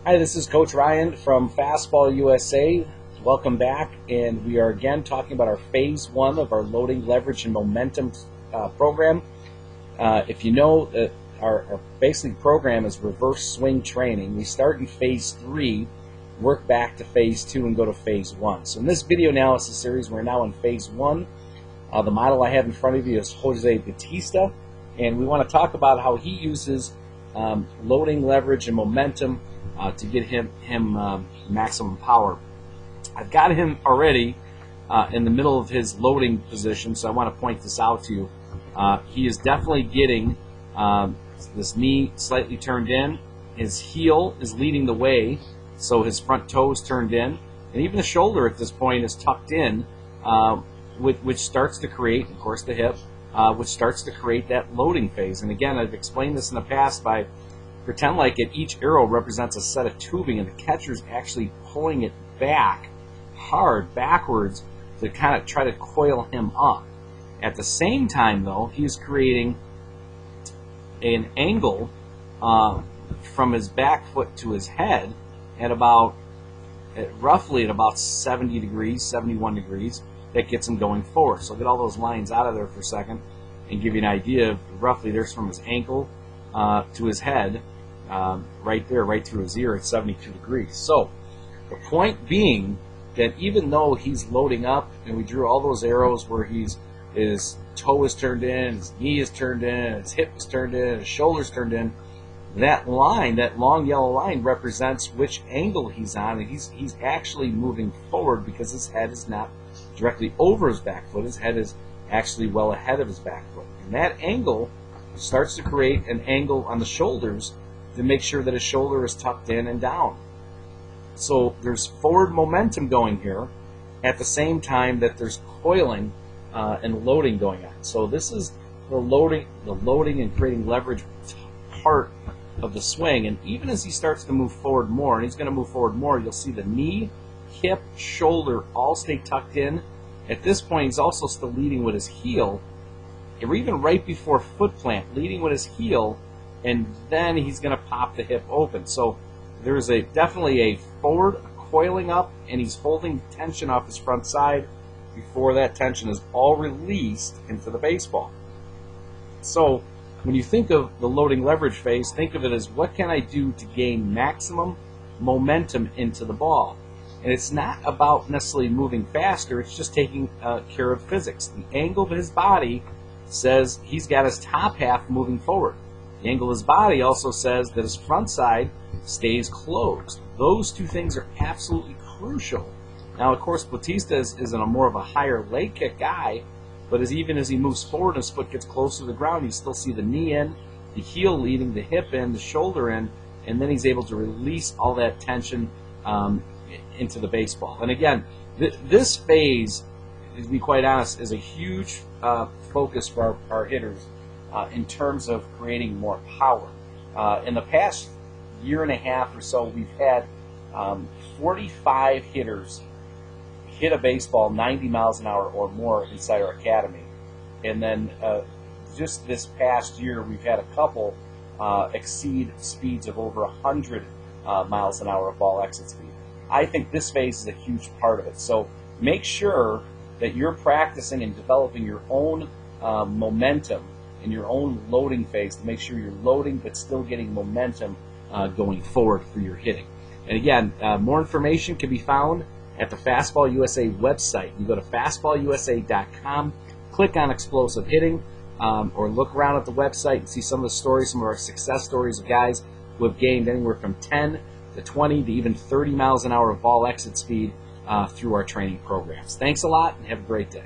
Hi, this is Coach Ryan from Fastball USA. Welcome back, and we are again talking about our phase one of our loading, leverage, and momentum program. If you know that our basic program is reverse swing training, we start in phase 3, work back to phase 2, and go to phase 1. So in this video analysis series, we're now in phase 1. The model I have in front of you is Jose Bautista, and we want to talk about how he uses loading, leverage, and momentum to get him maximum power. I've got him already in the middle of his loading position, so I want to point this out to you. He is definitely getting this knee slightly turned in. His heel is leading the way, so his front toe is turned in, and even the shoulder at this point is tucked in, which starts to create, of course, the hip, which starts to create that loading phase. And again, I've explained this in the past by pretend like each arrow represents a set of tubing, and the catcher's actually pulling it back hard backwards to kind of try to coil him up. At the same time, though, he's creating an angle from his back foot to his head at roughly at about 70 degrees, 71 degrees. That gets him going forward. So I'll get all those lines out of there for a second and give you an idea of roughly there's from his ankle to his head, right there, right through his ear at 72 degrees. So the point being that even though he's loading up, and we drew all those arrows where his toe is turned in, his knee is turned in, his hip is turned in, his shoulder's turned in, that line, that long yellow line, represents which angle he's on, and he's actually moving forward because his head is not directly over his back foot. His head is actually well ahead of his back foot. And that angle starts to create an angle on the shoulders to make sure that his shoulder is tucked in and down. So there's forward momentum going here at the same time that there's coiling and loading going on. So this is the loading and creating leverage part of the swing. And even as he starts to move forward more, and he's going to move forward more, you'll see the knee, hip, shoulder all stay tucked in. At this point, he's also still leading with his heel, or even right before foot plant, leading with his heel, and then he's going to pop the hip open. So there's definitely a forward coiling up, and he's holding tension off his front side before that tension is all released into the baseball. So when you think of the loading leverage phase, think of it as what can I do to gain maximum momentum into the ball. And it's not about necessarily moving faster, it's just taking care of physics. The angle of his body says he's got his top half moving forward. The angle of his body also says that his front side stays closed. Those two things are absolutely crucial. Now, of course, Bautista is in a more of a higher leg kick guy, but even as he moves forward and his foot gets closer to the ground, you still see the knee in, the heel leading, the hip in, the shoulder in, and then he's able to release all that tension into the baseball. And again, this phase, to be quite honest, is a huge focus for our hitters in terms of creating more power. In the past year and a half or so, we've had 45 hitters hit a baseball 90 miles an hour or more inside our academy. And then just this past year, we've had a couple exceed speeds of over 100 miles an hour of ball exit speed. I think this phase is a huge part of it. So make sure that you're practicing and developing your own momentum in your own loading phase to make sure you're loading but still getting momentum going forward for your hitting. And again, more information can be found at the Fastball USA website. You go to fastballusa.com, click on explosive hitting, or look around at the website and see some of the stories, some of our success stories of guys who have gained anywhere from 10 to 20 to even 30 miles an hour of ball exit speed through our training programs. Thanks a lot, and have a great day.